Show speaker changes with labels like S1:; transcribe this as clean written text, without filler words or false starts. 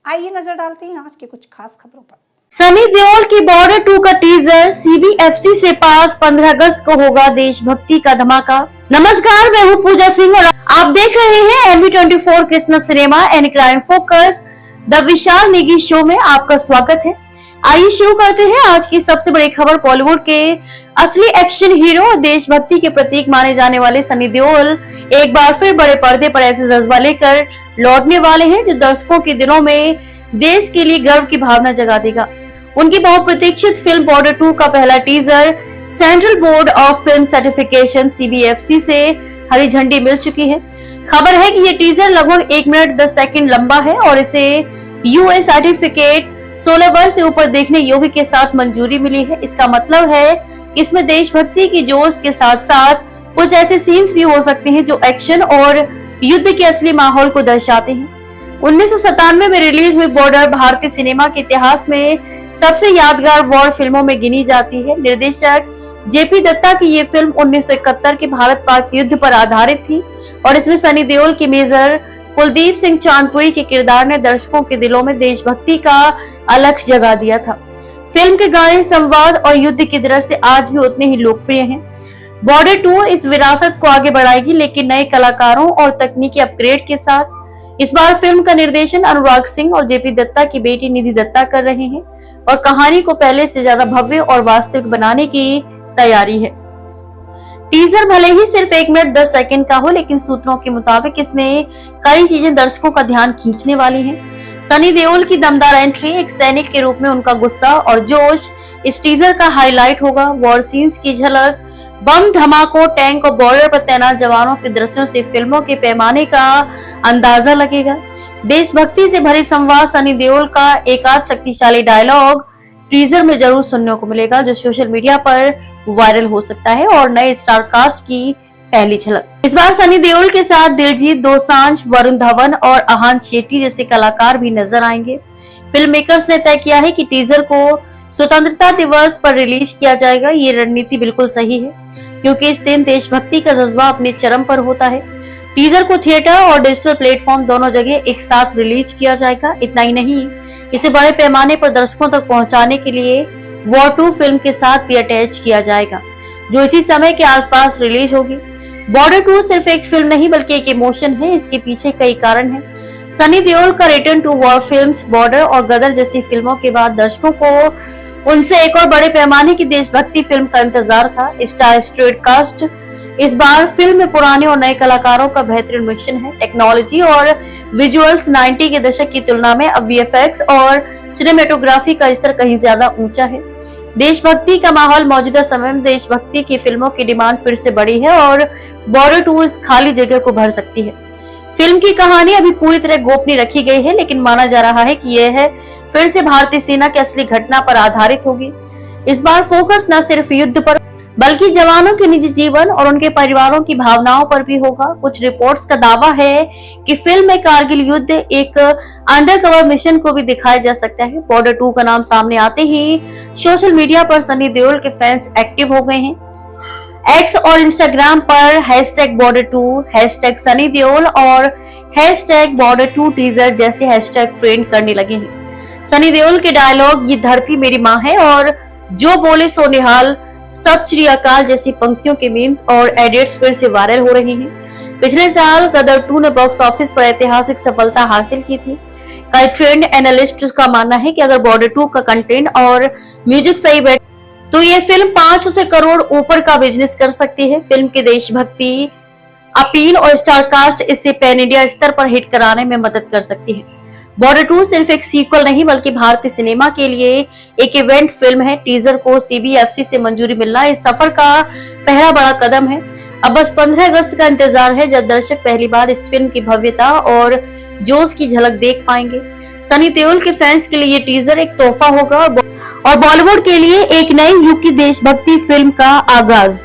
S1: आइए नजर डालते हैं आज के कुछ खास खबरों पर।
S2: सनी देओल की बॉर्डर 2 का टीजर CBFC से पास 15 अगस्त को होगा देशभक्ति का धमाका। नमस्कार, मैं हूँ पूजा सिंह और आप देख रहे हैं NV24 Krishna cinema and crime focus the Vishal Negi show में आपका स्वागत है। आइए शुरू करते हैं आज की सबसे बड़ी खबर। बॉलीवुड के असली एक्शन हीरो और देशभक्ति के प्रतीक माने जाने वाले सनी देओल एक बार फिर बड़े पर्दे पर ऐसे जज्बा लेकर लौटने वाले हैं जो दर्शकों के दिलों में देश के लिए गर्व की भावना जगा देगा। उनकी बहुप्रतीक्षित फिल्म बॉर्डर 2 का पहला teaser central board of film certification CBFC से हरी झंडी मिल चुकी है। खबर है कि ये टीजर लगभग 1 मिनट 10 सेकंड लंबा है और इसे US सर्टिफिकेट 16 वर्ष से ऊपर देखने योग्य के साथ मंजूरी मिली है। इसका मतलब है कि इसमें देशभक्ति की जोश के साथ साथ कुछ ऐसे सीन्स भी हो सकते हैं जो एक्शन और युद्ध के असली माहौल को दर्शाते हैं। 1997 में रिलीज हुई बॉर्डर भारतीय सिनेमा के इतिहास में सबसे यादगार वॉर फिल्मों में गिनी जाती है। निर्देशक JP दत्ता की ये फिल्म 1971 के भारत पाक युद्ध पर आधारित थी और इसमें सनी देओल की मेजर कुलदीप सिंह चांदपुरी के किरदार ने दर्शकों के दिलों में देशभक्ति का अलख जगा दिया था। फिल्म के गाने, संवाद और युद्ध की दृश्य आज भी उतने ही लोकप्रिय हैं। बॉर्डर 2 इस विरासत को आगे बढ़ाएगी, लेकिन नए कलाकारों और तकनीकी अपग्रेड के साथ। इस बार फिल्म का निर्देशन अनुराग सिंह और JP दत्ता की बेटी निधि दत्ता कर रहे हैं और कहानी को पहले से ज्यादा भव्य और वास्तविक बनाने की तैयारी है। टीजर भले ही सिर्फ 1 मिनट 10 सेकंड का हो, लेकिन सूत्रों के मुताबिक इसमें कई चीजें दर्शकों का ध्यान खींचने वाली हैं। सनी देओल की दमदार एंट्री, एक सैनिक के रूप में उनका गुस्सा और जोश इस टीजर का हाईलाइट होगा। वॉर सीन्स की झलक, बम धमाकों, टैंक और बॉर्डर पर तैनात जवानों के दृश्यों से फिल्मों के पैमाने का अंदाजा लगेगा। देशभक्ति से भरे संवाद, सनी देओल का एक आध शक्तिशाली डायलॉग टीजर में जरूर सुनने को मिलेगा जो सोशल मीडिया पर वायरल हो सकता है और नए स्टार कास्ट की पहली झलक। इस बार सनी देओल के साथ दिलजीत दोसांझ, वरुण धवन और आहान शेट्टी जैसे कलाकार भी नजर आएंगे। फिल्म मेकर्स ने तय किया है कि टीजर को स्वतंत्रता दिवस पर रिलीज किया जाएगा। ये रणनीति बिल्कुल सही है क्योंकि इस दिन देशभक्ति का जज्बा अपने चरम पर होता है। टीजर को थिएटर और डिजिटल प्लेटफॉर्म दोनों जगह एक साथ रिलीज किया जाएगा। इतना ही नहीं, इसे बड़े पैमाने पर दर्शकों तक पहुंचाने के लिए वॉर 2 फिल्म के साथ भी अटैच किया जाएगा जो इसी समय के आसपास रिलीज होगी। बॉर्डर 2 सिर्फ एक फिल्म नहीं बल्कि एक इमोशन है। इसके पीछे कई कारण हैं। सनी देओल का return to war films, Border और गदर जैसी फिल्मों के बाद दर्शकों को उनसे एक और बड़े पैमाने की देशभक्ति फिल्म का इंतजार था। स्टार स्ट्रेट कास्ट, इस बार फिल्म में पुराने और नए कलाकारों का बेहतरीन मिक्सन है। टेक्नोलॉजी और विजुअल्स 90 के दशक की तुलना में अब VFX और सिनेमेटोग्राफी का स्तर कहीं ज्यादा ऊंचा है। देशभक्ति का माहौल, मौजूदा समय में देशभक्ति की फिल्मों की डिमांड फिर से बढ़ी है और बॉर्डर 2 इस खाली जगह को भर सकती है। फिल्म की कहानी अभी पूरी तरह गोपनीय रखी गई है, लेकिन माना जा रहा है कि यह फिर से भारतीय सेना की असली घटना पर आधारित होगी। इस बार फोकस न सिर्फ युद्ध पर बल्कि जवानों के निजी जीवन और उनके परिवारों की भावनाओं पर भी होगा। कुछ रिपोर्ट्स का दावा है कि फिल्म में कारगिल युद्ध, एक अंडरकवर मिशन को भी दिखाया जा सकता है। बॉर्डर 2 का नाम सामने आते ही सोशल मीडिया पर सनी देओल के फैंस एक्टिव हो गए हैं। X और इंस्टाग्राम पर #Border2, #सनी देओल और #Border2 टीजर जैसे हैशटैग ट्रेंड करने लगे हैं। सनी देओल के डायलॉग, ये धरती मेरी माँ है और जो बोले सो निहाल, सत श्री अकाल जैसी पंक्तियों के मीम्स और एडिट्स फिर से वायरल हो रही हैं। पिछले साल गदर 2 ने बॉक्स ऑफिस पर ऐतिहासिक सफलता हासिल की थी। कई ट्रेंड एनालिस्ट का मानना है कि अगर बॉर्डर 2 का कंटेंट और म्यूजिक सही बैठे तो ये फिल्म 500 से करोड़ ऊपर का बिजनेस कर सकती है। फिल्म की देशभक्ति अपील और स्टार कास्ट इससे पैन इंडिया स्तर पर हिट कराने में मदद कर सकती है। बॉर्डर 2 सिर्फ एक सीक्वल नहीं बल्कि भारतीय सिनेमा के लिए एक इवेंट फिल्म है। टीजर को CBFC से मंजूरी मिलना इस सफर का पहला बड़ा कदम है। अब बस 15 अगस्त का इंतजार है जब दर्शक पहली बार इस फिल्म की भव्यता और जोश की झलक देख पाएंगे। सनी देओल के फैंस के लिए ये टीजर एक तोहफा होगा और बॉलीवुड के लिए एक नए युग की देशभक्ति फिल्म का आगाज।